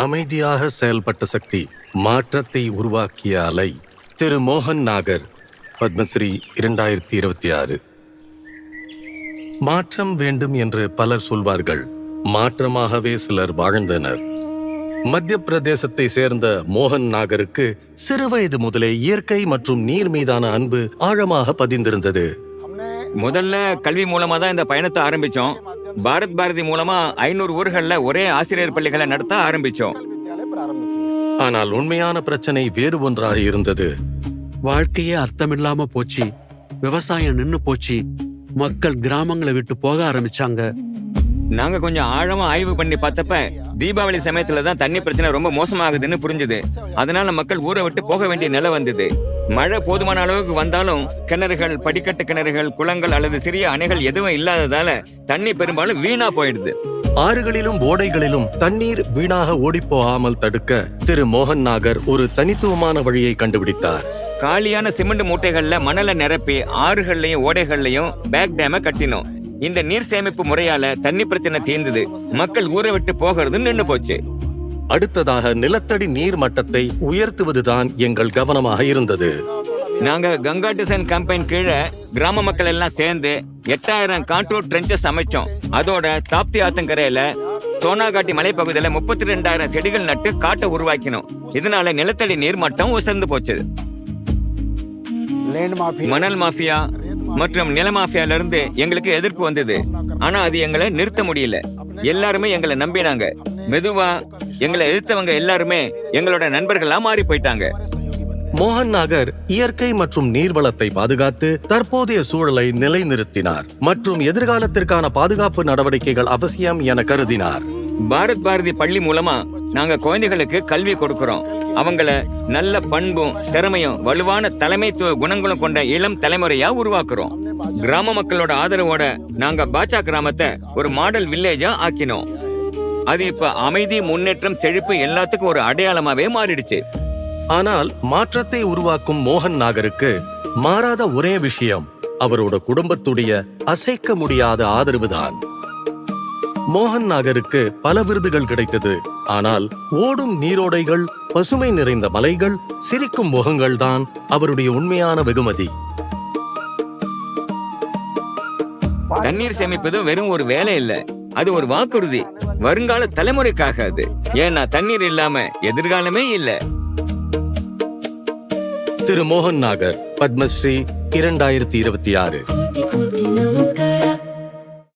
அமைதியாக செயல்பட்ட சக்தி, மாற்றத்தை உருவாக்கிய அலை. திரு மோகன் நாகர், பத்மஸ்ரீ 2026. மாற்றம் வேண்டும் என்று பலர் சொல்வார்கள். மாற்றமாகவே சிலர் வாழ்ந்தனர். மத்திய பிரதேசத்தை சேர்ந்த மோகன் நாகருக்கு சிறுவயது முதலே இயற்கை மற்றும் நீர் மீதான அன்பு ஆழமாக பதிந்திருந்தது. முதல்ல கல்வி மூலமா தான் இந்த பயணத்தை ஆரம்பிச்சோம். பாரத் பாரதி மூலமா 500 ஊர்கள்ல ஒரே ஆசிரியர் பள்ளிகளை நடத்த ஆரம்பிச்சோம். ஆனால் உண்மையான பிரச்சனை வேறு ஒன்றாக இருந்தது. வாழ்க்கையே அர்த்தமில்லாம போச்சு. விவசாயம் நின்னு போச்சு. மக்கள் கிராமங்களை விட்டு போக ஆரம்பிச்சாங்க. நாங்க கொஞ்சம் ஆழமா ஆய்வு பண்ணி பார்த்தப்ப தீபாவளி சமயத்துல தான் தண்ணி பிரச்சனை ரொம்ப மோசமாகுதுன்னு புரிஞ்சுது. அதனால மக்கள் ஊரை விட்டு போக வேண்டிய நிலை வந்தது. மழை போதுமான அளவுக்கு வந்தாலும் கிணறுகள், படிக்கட்டு கிணறுகள், குளங்கள் அல்லது சிறிய அணைகள் எதுவும் இல்லாததால தண்ணி பெரும்பாலும் வீணா போயிடுது. ஆறுகளிலும் ஓடைகளிலும் தண்ணீர் வீணாக ஓடிப்போகாமல் தடுக்க திரு மோகன் நாகர் ஒரு தனித்துவமான வழியை கண்டுபிடித்தார். காலியான சிமெண்ட் மூட்டைகள்ல மணலை நிரப்பி ஆறுகள்லயும் ஓடைகள்லயும் பேக் டேம கட்டினோம். இந்த நீர் சேமிப்பு முறையால தண்ணி பிரச்சனை தீர்ந்தது. மக்கள் ஊரை விட்டு போகிறது நின்னு போச்சு. அடுத்ததாக நிலத்தடி நீர் மட்டத்தை உயர்த்துவதுதான் எங்கள் கவனமாக இருந்தது. நாங்க கங்கா டிசைன் கம்பெனி கீழே கிராம மக்கள் எல்லாம் சேர்ந்து 8000 கான்ட்ரோல் ட்ரென்ச்சஸ் அமைச்சோம். அதோட தாப்தி ஆத்தங்கரையில சோனாகாட்டி மலைப்பகுதியில 32,000 செடிகள் நட்டு காட்டை உருவாக்கினோம். இதனால நிலத்தடி நீர் மட்டம் உசர்ந்து போச்சு. மணல் மாஃபியா மற்றும் நில மாஃபியால இருந்து எங்களுக்கு எதிர்ப்பு வந்தது. ஆனா அது எங்களை நிறுத்த முடியல. எல்லாருமே எங்களை நம்பினாங்க. மெதுவா எங்களை எதிர்த்தவங்க எல்லாருமே எங்களோட நண்பர்களா மாறி போயிட்டாங்க. மோகன் நாகர் இயற்கை மற்றும் நீர்வளத்தை பாதுகாத்து தற்போதைய சூழலை நிலைநிறுத்தினார் மற்றும் எதிர்காலத்திற்கான பாதுகாப்பு நடவடிக்கைகள் அவசியம் என கருதினார். பாரத் பாரதி பள்ளி மூலமா நாங்க குழந்தைகளுக்கு கல்வி கொடுக்கிறோம். அவங்கள நல்ல பண்பும் திறமையும் வலுவான தலைமைத்துவ குணங்களும் கொண்ட இளம் தலைமுறையா உருவாக்குறோம். கிராம மக்களோட ஆதரவோட நாங்க பாச்சா கிராமத்தை ஒரு மாடல் வில்லேஜா ஆக்கினோம். அது இப்ப அமைதி, முன்னேற்றம், செழிப்பு எல்லாத்துக்கும் ஒரு அடையாளமாவே மாறிடுச்சு. ஆனால் மாற்றத்தை உருவாக்கும் மோகன் நாகருக்கு மாறாத ஒரே விஷயம் அவரோட குடும்பத்துடைய அசைக்க முடியாத ஆதரவுதான். மோகன் நாகருக்கு பல விருதுகள் கிடைத்தது. ஆனால் ஓடும் நீரோடைகள், பசுமை நிறைந்த மலைகள், சிரிக்கும் முகங்கள் தான் அவருடைய உண்மையான வெகுமதி. தண்ணீர் சேமிப்பது வெறும் ஒரு வேலை இல்ல, அது ஒரு வாக்குறுதி. வருங்கால தலைமுறைக்காக அது. ஏன்னா தண்ணீர் இல்லாம எதிர்காலமே இல்ல. திரு மோகன் நாகர், பத்மஸ்ரீ 2026.